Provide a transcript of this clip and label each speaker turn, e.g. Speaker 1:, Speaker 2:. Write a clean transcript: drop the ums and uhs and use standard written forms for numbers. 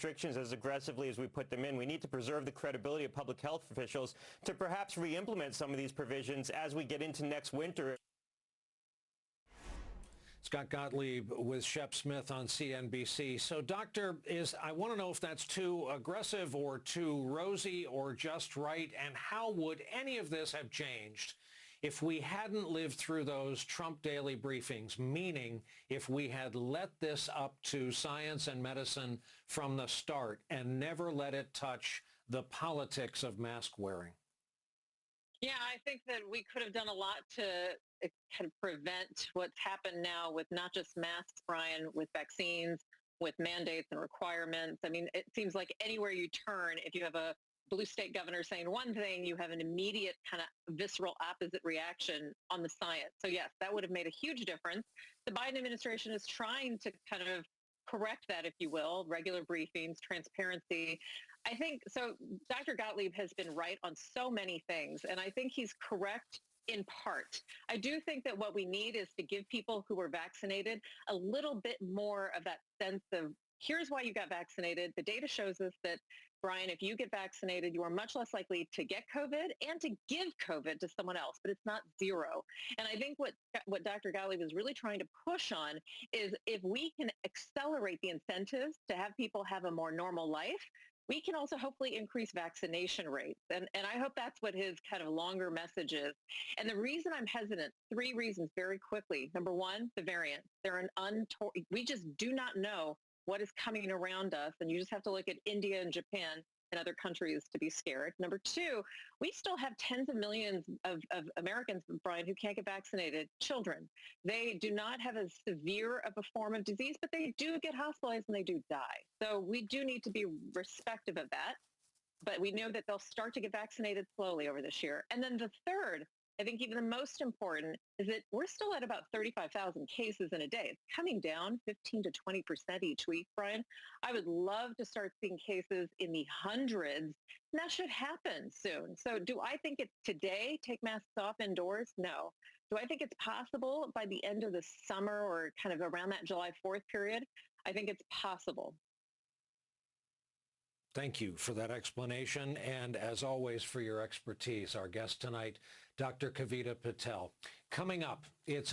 Speaker 1: restrictions as aggressively as we put them in. We need to preserve the credibility of public health officials to perhaps re-implement some of these provisions as we get into next winter.
Speaker 2: Scott Gottlieb with Shep Smith on CNBC. So, Doctor, I want to know if that's too aggressive or too rosy or just right, and how would any of this have changed if we hadn't lived through those Trump daily briefings, meaning if we had let this up to science and medicine from the start and never let it touch the politics of mask wearing?
Speaker 3: Yeah, I think that we could have done a lot to kind of prevent what's happened now with not just masks, Brian, with vaccines, with mandates and requirements. I mean, it seems like anywhere you turn, if you have a blue state governor saying one thing, you have an immediate kind of visceral opposite reaction on the science. So yes, that would have made a huge difference. The Biden administration is trying to kind of correct that, if you will, regular briefings, transparency. I think, so Dr. Gottlieb has been right on so many things, and I think he's correct in part. I do think that what we need is to give people who are vaccinated a little bit more of that sense of, here's why you got vaccinated. The data shows us that, Brian, if you get vaccinated, you are much less likely to get COVID and to give COVID to someone else, but it's not zero. And I think what Dr. Gottlieb is really trying to push on is if we can accelerate the incentives to have people have a more normal life, we can also hopefully increase vaccination rates. And I hope that's what his kind of longer message is. And the reason I'm hesitant, 3 reasons very quickly. Number one, the variants. They're we just do not know what is coming around us. And you just have to look at India and Japan and other countries to be scared. Number two, we still have tens of millions of Americans, Brian, who can't get vaccinated, children. They do not have as severe of a form of disease, but they do get hospitalized and they do die. So we do need to be respectful of that. But we know that they'll start to get vaccinated slowly over this year. And then the third, I think even the most important, is that we're still at about 35,000 cases in a day. It's coming down 15 to 20% each week, Brian. I would love to start seeing cases in the hundreds, and that should happen soon. So do I think it's today, take masks off indoors? No. Do I think it's possible by the end of the summer or kind of around that July 4th period? I think it's possible.
Speaker 2: Thank you for that explanation, and as always, for your expertise. Our guest tonight, Dr. Kavita Patel. Coming up, it's